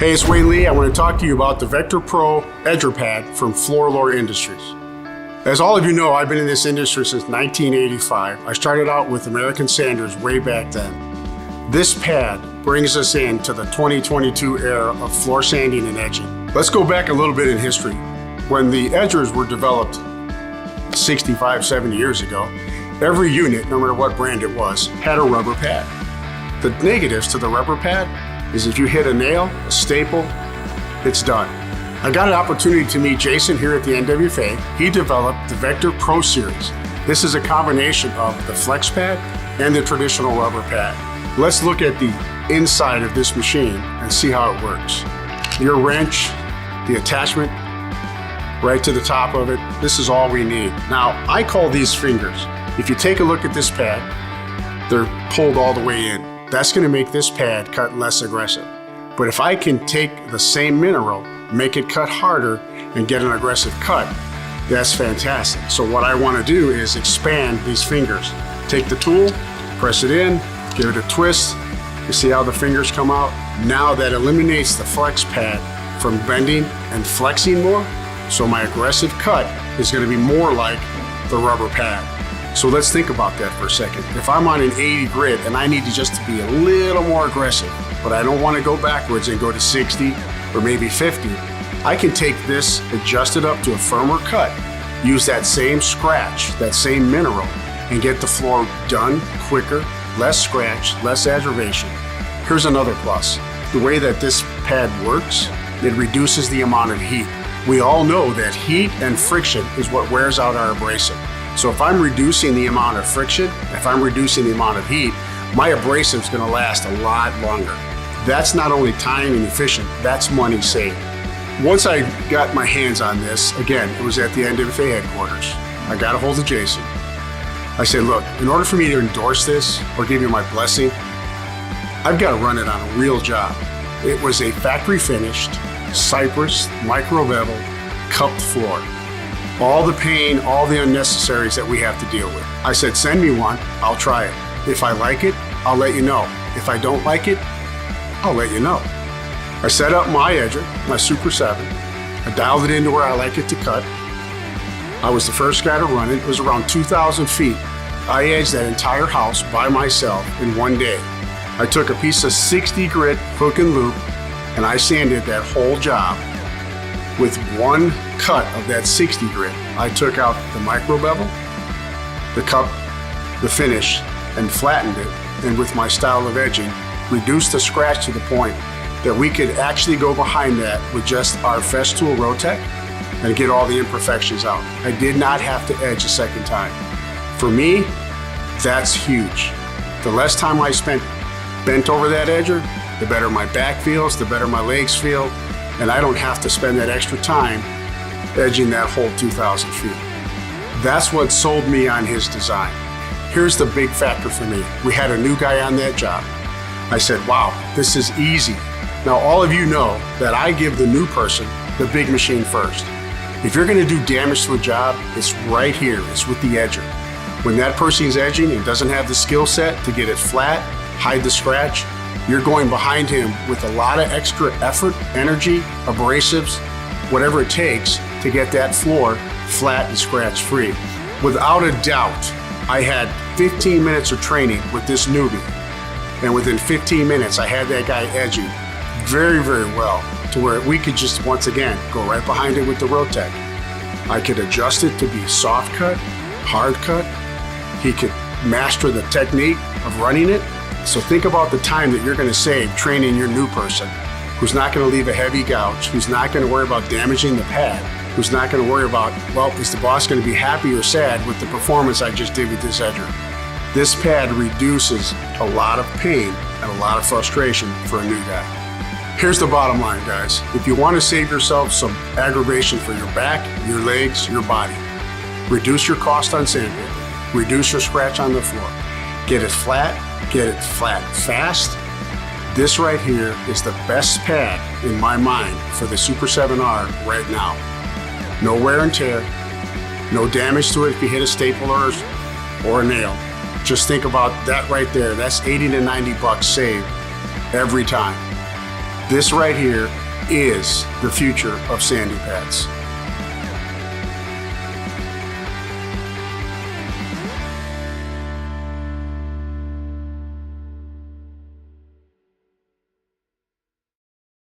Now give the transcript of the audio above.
Hey, it's Wayne Lee. I want to talk to you about the Vector Pro Edger Pad from Floor Lore Industries. As all of you know, I've been in this industry since 1985. I started out with American Sanders way back then. This pad brings us into the 2022 era of floor sanding and edging. Let's go back a little bit in history. When the edgers were developed 65, 70 years ago, every unit, no matter what brand it was, had a rubber pad. The negatives to the rubber pad is if you hit a nail, a staple, it's done. I got an opportunity to meet Jason here at the NWFA. He developed the Vector Pro Series. This is a combination of the flex pad and the traditional rubber pad. Let's look at the inside of this machine and see how it works. Your wrench, the attachment, right to the top of it, this is all we need. Now, I call these fingers. If you take a look at this pad, they're pulled all the way in. That's gonna make this pad cut less aggressive. But if I can take the same mineral, make it cut harder, and get an aggressive cut, that's fantastic. So what I wanna do is expand these fingers. Take the tool, press it in, give it a twist. You see how the fingers come out? Now that eliminates the flex pad from bending and flexing more, so my aggressive cut is gonna be more like the rubber pad. So let's think about that for a second. If I'm on an 80 grit and I need to just to be a little more aggressive, but I don't want to go backwards and go to 60 or maybe 50, I can take this, adjust it up to a firmer cut, use that same scratch, that same mineral, and get the floor done quicker, less scratch, less aggravation. Here's another plus. The way that this pad works, it reduces the amount of heat. We all know that heat and friction is what wears out our abrasive. So if I'm reducing the amount of friction, if I'm reducing the amount of heat, my abrasive is going to last a lot longer. That's not only time and efficient, that's money saved. Once I got my hands on this, again, it was at the NWFA headquarters. I got a hold of Jason. I said, look, in order for me to endorse this or give you my blessing, I've got to run it on a real job. It was a factory finished, cypress, micro bevel, cupped floor. All the pain, all the unnecessaries that we have to deal with. I said, send me one, I'll try it. If I like it, I'll let you know. If I don't like it, I'll let you know. I set up my edger, my Super 7. I dialed it into where I like it to cut. I was the first guy to run it. It was around 2,000 feet. I edged that entire house by myself in one day. I took a piece of 60 grit hook and loop and I sanded that whole job. With one cut of that 60 grit, I took out the micro bevel, the cup, the finish, and flattened it. And with my style of edging, reduced the scratch to the point that we could actually go behind that with just our Festool Rotec and get all the imperfections out. I did not have to edge a second time. For me, that's huge. The less time I spent bent over that edger, the better my back feels, the better my legs feel, and I don't have to spend that extra time edging that whole 2,000 feet. That's what sold me on his design. Here's the big factor for me. We had a new guy on that job. I said, wow, this is easy. Now, all of you know that I give the new person the big machine first. If you're gonna do damage to a job, it's right here, it's with the edger. When that person's edging and doesn't have the skill set to get it flat, hide the scratch, you're going behind him with a lot of extra effort, energy, abrasives, whatever it takes to get that floor flat and scratch free. Without a doubt, I had 15 minutes of training with this newbie. And within 15 minutes, I had that guy edging very, very well to where we could just, once again, go right behind it with the Rotec. I could adjust it to be soft cut, hard cut. He could master the technique of running it. So think about the time that you're gonna save training your new person who's not gonna leave a heavy gouge, who's not gonna worry about damaging the pad, who's not gonna worry about, well, is the boss gonna be happy or sad with the performance I just did with this edger? This pad reduces a lot of pain and a lot of frustration for a new guy. Here's the bottom line, guys. If you wanna save yourself some aggravation for your back, your legs, your body, reduce your cost on sandpaper, reduce your scratch on the floor, get it flat fast. This right here is the best pad in my mind for the Super 7R right now. No wear and tear, no damage to it if you hit a staple or a nail. Just think about that right there. That's 80 to 90 bucks saved every time. This right here is the future of sanding pads.